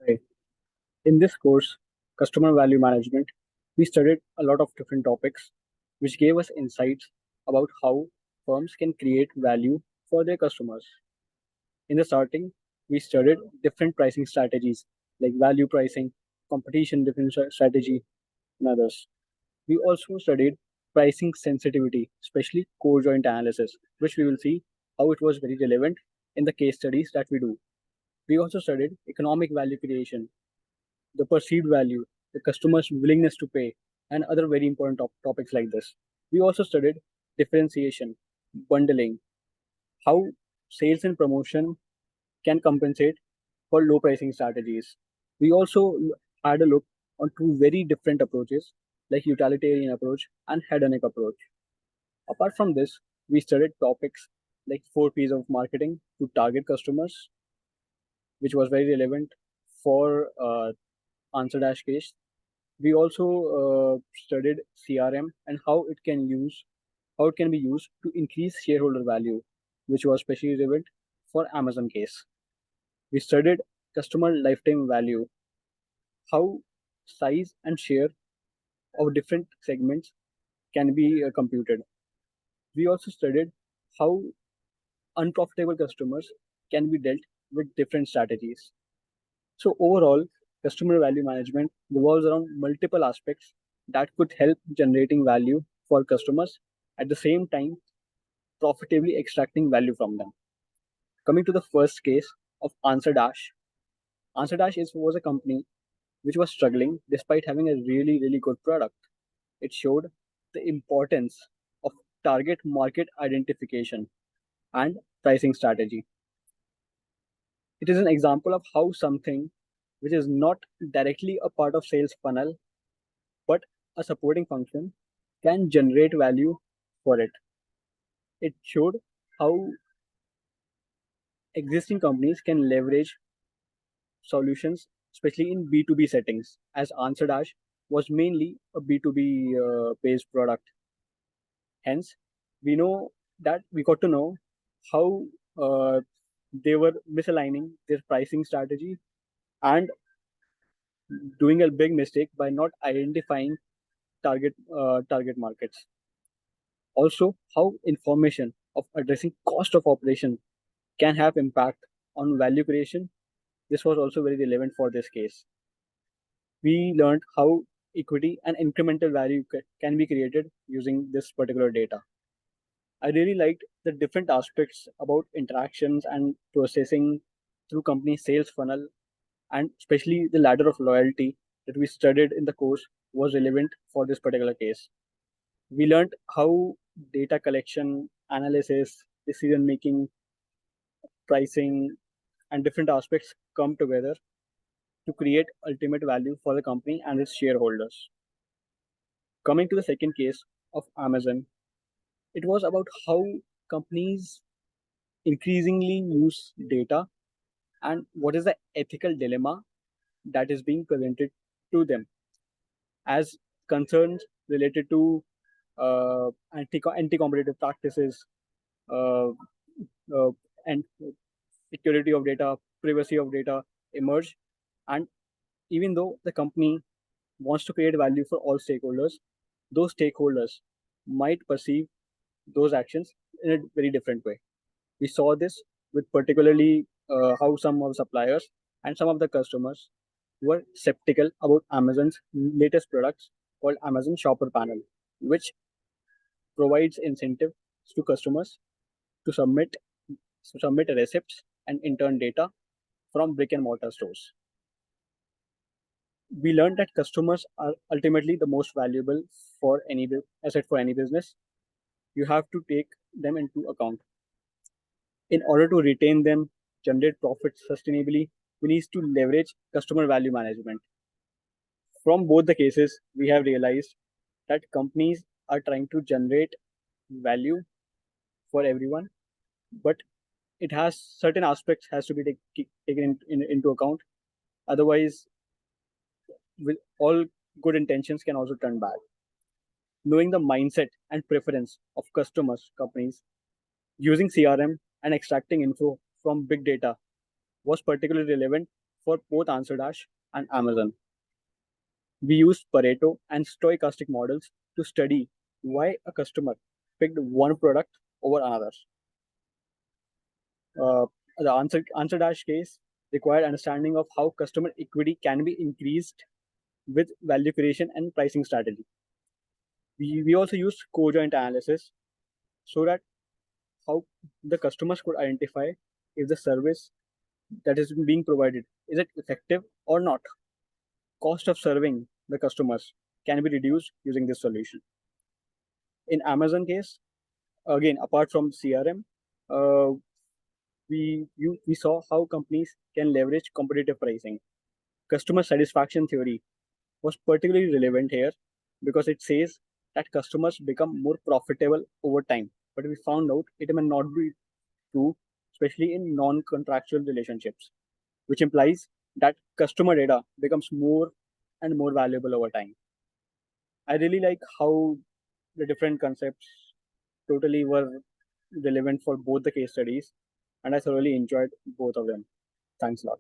Right. In this course, Customer Value Management, we studied a lot of different topics which gave us insights about how firms can create value for their customers. In the starting, we studied different pricing strategies like value pricing, competition different strategy, and others. We also studied pricing sensitivity, especially core joint analysis, which we will see how it was very relevant in the case studies that we do. We also studied economic value creation, the perceived value, the customer's willingness to pay, and other very important topics like this. We also studied differentiation, bundling, how sales and promotion can compensate for low pricing strategies. We also had a look on two very different approaches like utilitarian approach and hedonic approach. Apart from this, we studied topics like 4 P's of marketing to target customers, which was very relevant for answer dash case. We also studied CRM and how it can be used to increase shareholder value, which was especially relevant for Amazon case. We studied customer lifetime value, how size and share of different segments can be computed. We also studied how unprofitable customers can be dealt with different strategies. So overall, customer value management revolves around multiple aspects that could help generating value for customers at the same time profitably extracting value from them. Coming to the first case of Answer Dash. Answer Dash was a company which was struggling despite having a really, really good product. It showed the importance of target market identification and pricing strategy. It is an example of how something which is not directly a part of sales funnel but a supporting function can generate value for it. It showed how existing companies can leverage solutions, especially in B2B settings, as AnswerDash was mainly a B2B based product. Hence, we got to know how they were misaligning their pricing strategy and doing a big mistake by not identifying target markets. Also, how information of addressing cost of operation can have impact on value creation. This was also very relevant for this case. We learned how equity and incremental value can be created using this particular data. I really liked the different aspects about interactions and processing through company sales funnel, and especially the ladder of loyalty that we studied in the course was relevant for this particular case. We learned how data collection, analysis, decision making, pricing, and different aspects come together to create ultimate value for the company and its shareholders. Coming to the second case of Amazon, it was about how companies increasingly use data and what is the ethical dilemma that is being presented to them as concerns related to anti-competitive practices, uh, uh, and security of data, privacy of data emerge. And even though the company wants to create value for all stakeholders, those stakeholders might perceive those actions in a very different way. We saw this with particularly how some of the suppliers and some of the customers were skeptical about Amazon's latest products called Amazon Shopper Panel, which provides incentives to customers to submit receipts and intern data from brick and mortar stores. We learned that customers are ultimately the most valuable for any asset for any business. You have to take them into account. In order to retain them, generate profits sustainably, we need to leverage customer value management. From both the cases, we have realized that companies are trying to generate value for everyone, but it has certain aspects has to be taken into account. Otherwise, with all good intentions can also turn bad. Knowing the mindset and preference of customers, companies using CRM and extracting info from big data was particularly relevant for both AnswerDash and Amazon. We used Pareto and stochastic models to study why a customer picked one product over another. Uh, the answer dash case required understanding of how customer equity can be increased with value creation and pricing strategy. We also used co-joint analysis so that how the customers could identify if the service that is being provided is it effective or not. Cost of serving the customers can be reduced using this solution. In Amazon case, again apart from CRM, uh, we saw how companies can leverage competitive pricing. Customer satisfaction theory was particularly relevant here because it says that customers become more profitable over time. But we found out it may not be true, especially in non-contractual relationships, which implies that customer data becomes more and more valuable over time. I really like how the different concepts totally were relevant for both the case studies, and I thoroughly enjoyed both of them. Thanks a lot.